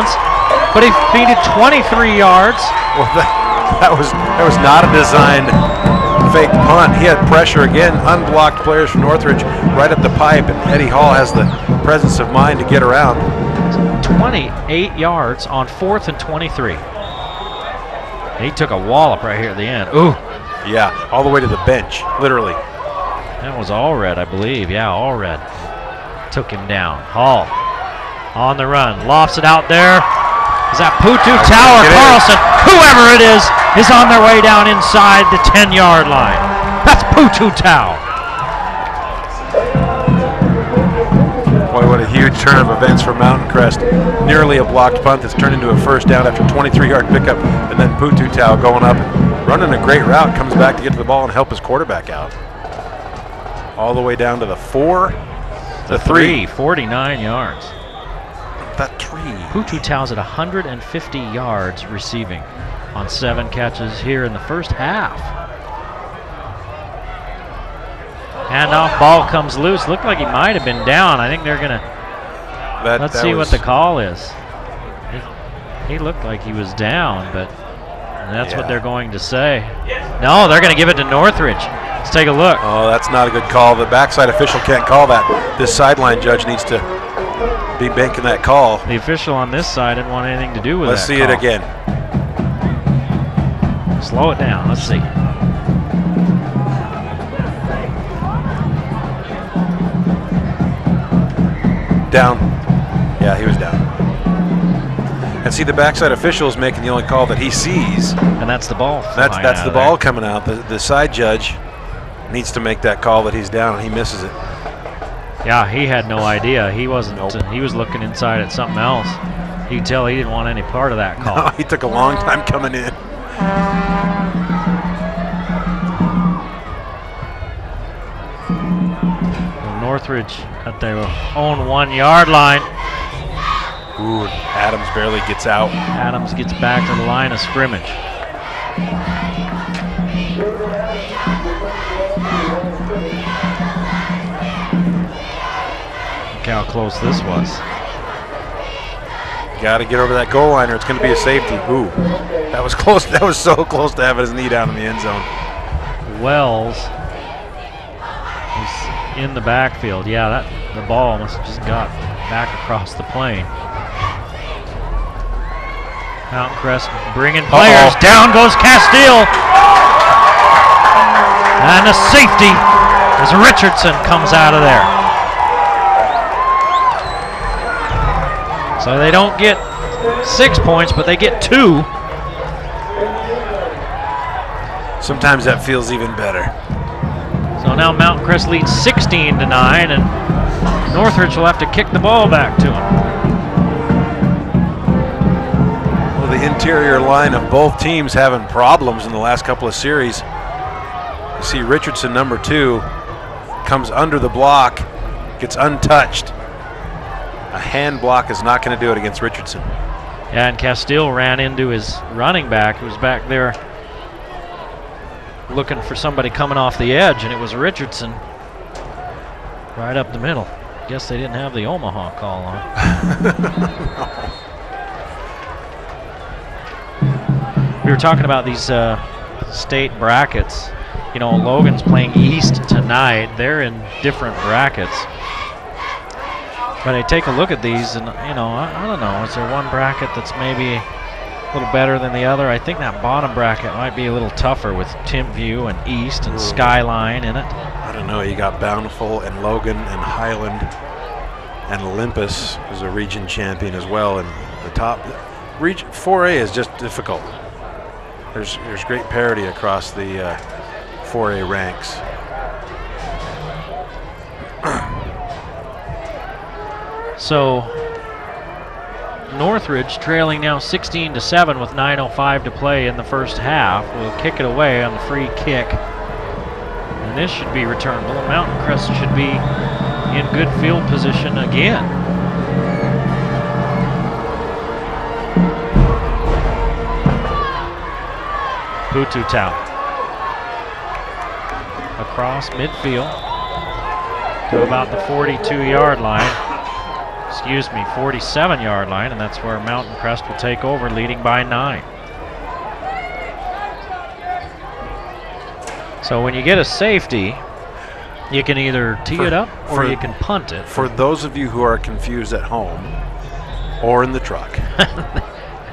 bounds, but he feeded 23 yards. Well, that was not a designed fake punt. He had pressure again, unblocked players from Northridge right up the pipe, and Eddie Hall has the presence of mind to get around. 28 yards on 4th and 23. He took a wallop right here at the end. Ooh. Yeah, all the way to the bench, literally. That was Allred, I believe. Yeah, Allred took him down. Hall on the run, lofts it out there. Is that Putu Tower? Carlson, whoever it is on their way down inside the 10-yard line. That's Putu Tower. Boy, what a huge turn of events for Mountain Crest. Nearly a blocked punt that's turned into a first down after a 23-yard pickup, and then Putu Tower going up and running a great route, comes back to get to the ball and help his quarterback out. All the way down to the 4, the 3. 49 yards. That 3. Putu Tao's at 150 yards receiving on 7 catches here in the first half. Handoff, ball comes loose. Looked like he might have been down. I think they're gonna. Let's see what the call is. He looked like he was down, but that's what they're going to say. No, they're going to give it to Northridge. Let's take a look. Oh, that's not a good call. The backside official can't call that. This sideline judge needs to be making that call. The official on this side didn't want anything to do with Let's that see call. it again. Slow it down. Let's see. Down. Yeah, he was down. And see, the backside official is making the only call that he sees. And that's the ball. That's the ball coming out. The side judge needs to make that call that he's down, and he misses it. Yeah, he had no idea. He wasn't. He was looking inside at something else. You could tell he didn't want any part of that call. No, he took a long time coming in. Northridge at their own 1-yard line. Ooh, Adams barely gets out. Adams gets back to the line of scrimmage. Look how close this was. Got to get over that goal line or it's going to be a safety. Ooh, that was close. That was so close to having his knee down in the end zone. Wells is in the backfield. Yeah, the ball must have just got back across the plane. Mountain Crest bringing players. Down goes Castile. And a safety as Richardson comes out of there. So they don't get 6 points, but they get 2. Sometimes that feels even better. So now Mountain Crest leads 16-9, and Northridge will have to kick the ball back to him. Well, the interior line of both teams having problems in the last couple of series. You see Richardson, number 2, comes under the block, gets untouched. A hand block is not going to do it against Richardson. Yeah, and Castile ran into his running back who was back there looking for somebody coming off the edge, and it was Richardson right up the middle. Guess they didn't have the Omaha call on. We were talking about these state brackets. You know, Logan's playing East tonight. They're in different brackets. But I take a look at these, and you know, I don't know. Is there one bracket that's maybe a little better than the other? I think that bottom bracket might be a little tougher with Timpview and East and Skyline in it. I don't know. You got Bountiful and Logan and Highland and Olympus is a region champion as well. And the top region 4A is just difficult. There's great parity across the 4A ranks. So Northridge trailing now 16-7 with 9:05 to play in the first half. Will kick it away on the free kick. And this should be returnable. Mountain Crest should be in good field position again. Putu Tau across midfield to about the 42-yard line. 47-yard line, and that's where Mountain Crest will take over, leading by 9. So when you get a safety, you can either tee it up or you can punt it. For those of you who are confused at home or in the truck.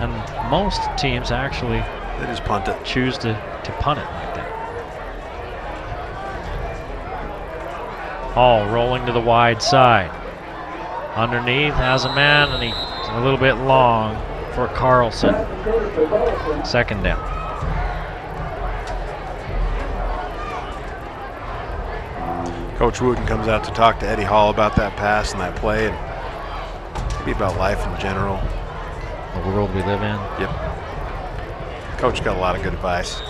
And most teams actually they just punt it. Choose to punt it like that. Hall rolling to the wide side. Underneath has a man, and he's a little bit long for Carlson. 2nd down. Coach Wooten comes out to talk to Eddie Hall about that pass and that play, and maybe about life in general. The world we live in. Yep. Coach got a lot of good advice.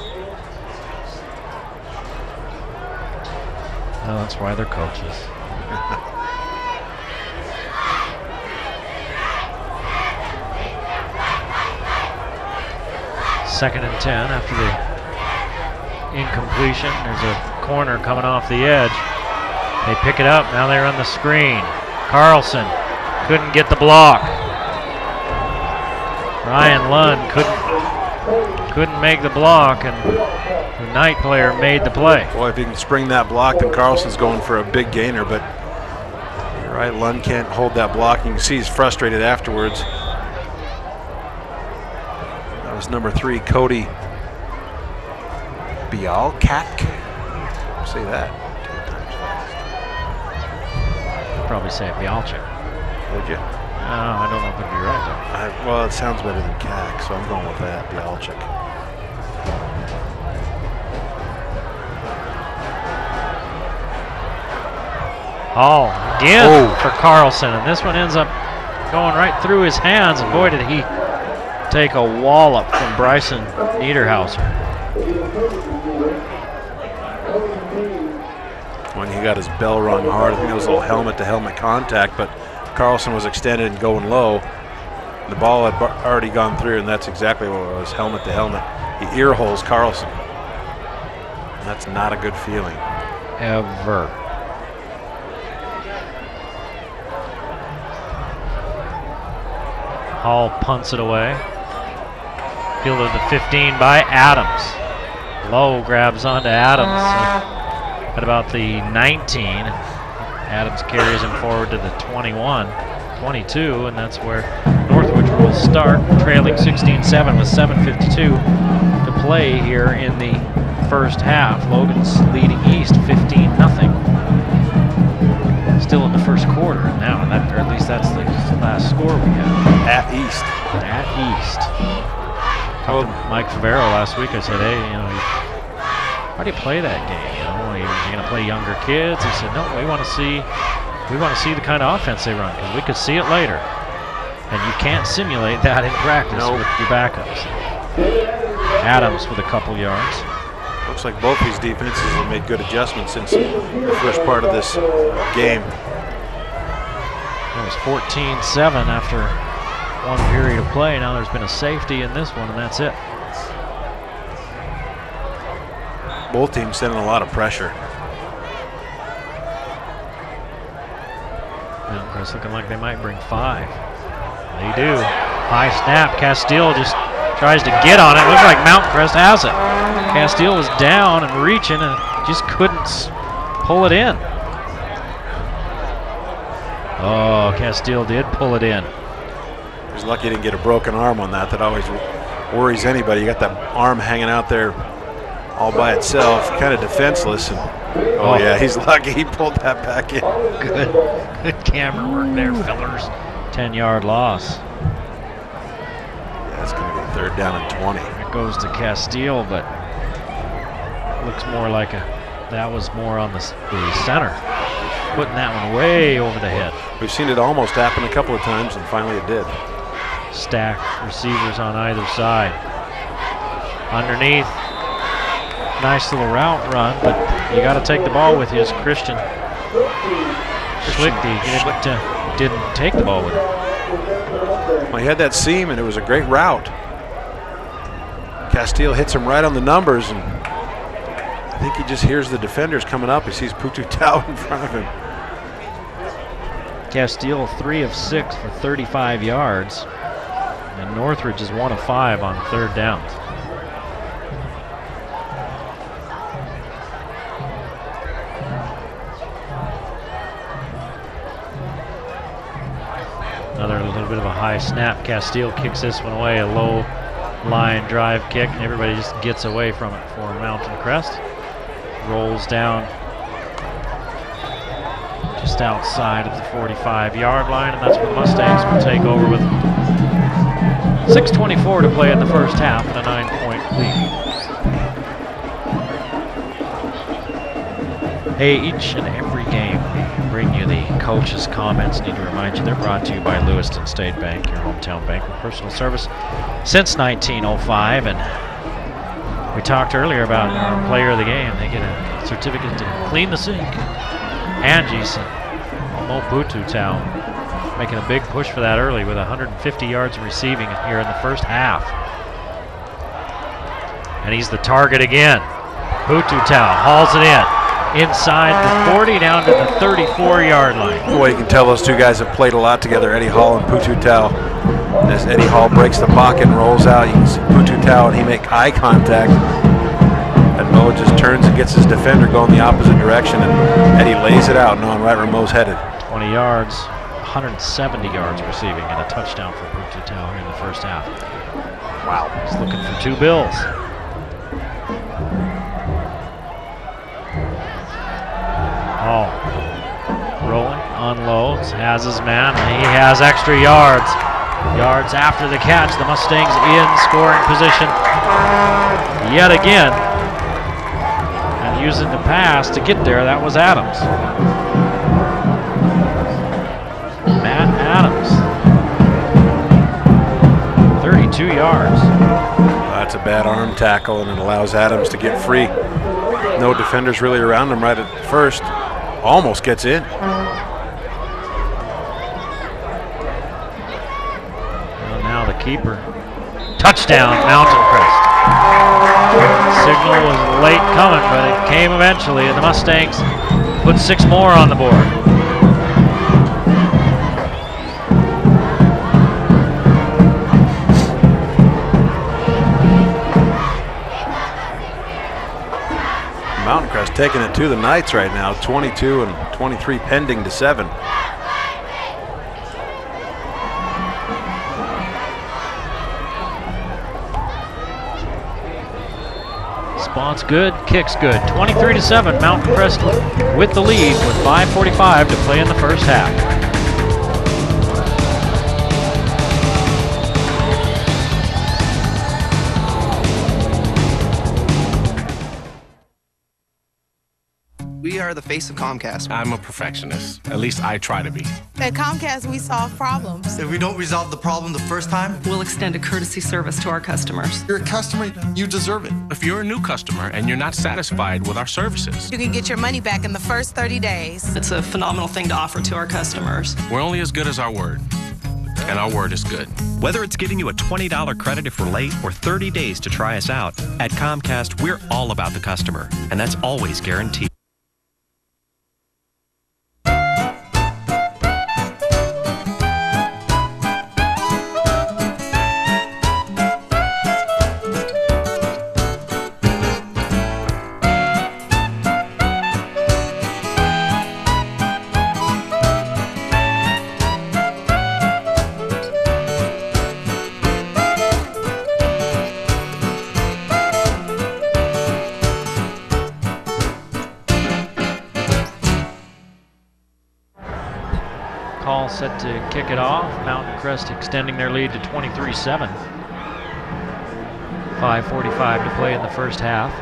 Well, that's why they're coaches. Second and 10 after the incompletion. There's a corner coming off the edge. They pick it up. Now they run the screen. Carlson couldn't get the block. Ryan Lund couldn't make the block, and the Knight player made the play. Boy, if he can spring that block, then Carlson's going for a big gainer, but you're right, Lund can't hold that block. You can see he's frustrated afterwards. That was number 3, Cody Bialkak. Say that 10 times fast. I'd probably say Bialchik. Would you? I don't know if it'd be right though. Well, it sounds better than Kak, so I'm going with that, Bialchik. Hall again for Carlson, and this one ends up going right through his hands, and boy did he take a wallop from Bryson Niederhauser. When he got his bell rung hard, I think it was a little helmet-to-helmet contact, but Carlson was extended and going low. The ball had already gone through, and that's exactly what it was, helmet-to-helmet. He ear holes Carlson. And that's not a good feeling. Ever. Hall punts it away. Fielded to 15 by Adams. Lowe grabs onto Adams at about the 19. Adams carries him forward to the 21, 22, and that's where Northwich will start, trailing 16-7 with 7:52 to play here in the first half. Logan's leading East 15-0. Still in the first quarter now, or at least that's the last score we have. At East. At East. Talked to Mike Favero last week. I said, hey, how do you play that game? Are you going to play younger kids? He said, no, we want to see the kind of offense they run, because we could see it later. And you can't simulate that in practice with your backups. Adams with a couple yards. Looks like both these defenses have made good adjustments since the first part of this game. It was 14-7 after one period of play. Now there's been a safety in this one, and that's it. Both teams sending a lot of pressure. Mountain Crest looking like they might bring 5. They do. High snap. Castile just tries to get on it. Looks like Mountain Crest has it. Castile was down and reaching and just couldn't pull it in. Oh, Castile did pull it in. He's lucky he didn't get a broken arm on that. That always worries anybody. You got that arm hanging out there all by itself, kind of defenseless. And oh yeah, he's lucky he pulled that back in. Good camera work there, fellers. 10-yard loss. Yeah, it's going to be 3rd down and 20. It goes to Castile, but looks more like that was more on the center, putting that one way over the head. We've seen it almost happen a couple of times, and finally it did. Stacked receivers on either side. Underneath, nice little route run, but you got to take the ball with you as Christian Schlichty didn't take the ball with him. Well, he had that seam, and it was a great route. Castile hits him right on the numbers, and I think he just hears the defenders coming up. He sees Putu Tau in front of him. Castile 3 of 6 for 35 yards. And Northridge is 1 of 5 on 3rd downs. Another little bit of a high snap. Castile kicks this one away, a low line drive kick, and everybody just gets away from it for Mountain Crest. Rolls down just outside of the 45-yard line, and that's where the Mustangs will take over with 6:24 to play in the first half and a 9-point lead. Hey, each and every game we bring you the coaches' comments. Need to remind you they're brought to you by Lewiston State Bank, your hometown bank with personal service since 1905. And we talked earlier about our player of the game. They get a certificate to clean the sink. Angie's and Mo Bututau making a big push for that early with 150 yards receiving here in the first half. And he's the target again. Bututau hauls it in. Inside the 40 down to the 34-yard line. Boy, you can tell those two guys have played a lot together, Eddie Hall and Bututau. As Eddie Hall breaks the pocket and rolls out, you can see Bututau and he make eye contact. And Mo just turns and gets his defender going the opposite direction, and Eddie lays it out, knowing right where Mo's headed. 20 yards, 170 yards receiving, and a touchdown for Bututau here in the first half. Wow, he's looking for 2 bills. Oh, rolling, unloads, has his man, and he has extra yards. Yards after the catch, the Mustangs in scoring position yet again. And using the pass to get there, that was Adams. Matt Adams, 32 yards. That's a bad arm tackle, and it allows Adams to get free. No defenders really around him right at first. Almost gets in. Well, now the keeper. Touchdown, Mountain Crest. Signal was late coming, but it came eventually, and the Mustangs put 6 more on the board. Mountain Crest taking it to the Knights right now, 22 and 23 pending to 7. Spawns good, kicks good. 23-7, Mountain Crest with the lead with 5:45 to play in the first half. We are the face of Comcast. I'm a perfectionist. At least I try to be. At Comcast, we solve problems. If we don't resolve the problem the first time, we'll extend a courtesy service to our customers. You're a customer, you deserve it. If you're a new customer and you're not satisfied with our services, you can get your money back in the first 30 days. It's a phenomenal thing to offer to our customers. We're only as good as our word. And our word is good. Whether it's giving you a $20 credit if we're late or 30 days to try us out, at Comcast, we're all about the customer. And that's always guaranteed. Call set to kick it off. Mountain Crest extending their lead to 23-7. 5:45 to play in the first half.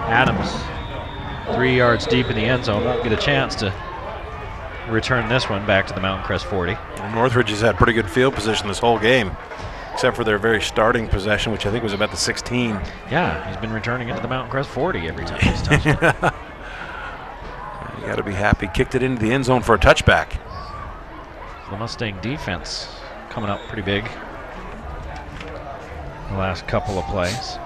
Adams, 3 yards deep in the end zone, won't get a chance to return this one back to the Mountain Crest 40. And Northridge has had pretty good field position this whole game, except for their very starting possession, which I think was about the 16. Yeah, he's been returning it to the Mountain Crest 40 every time he's touched it. You got to be happy. Kicked it into the end zone for a touchback. The Mustang defense coming up pretty big. the last couple of plays.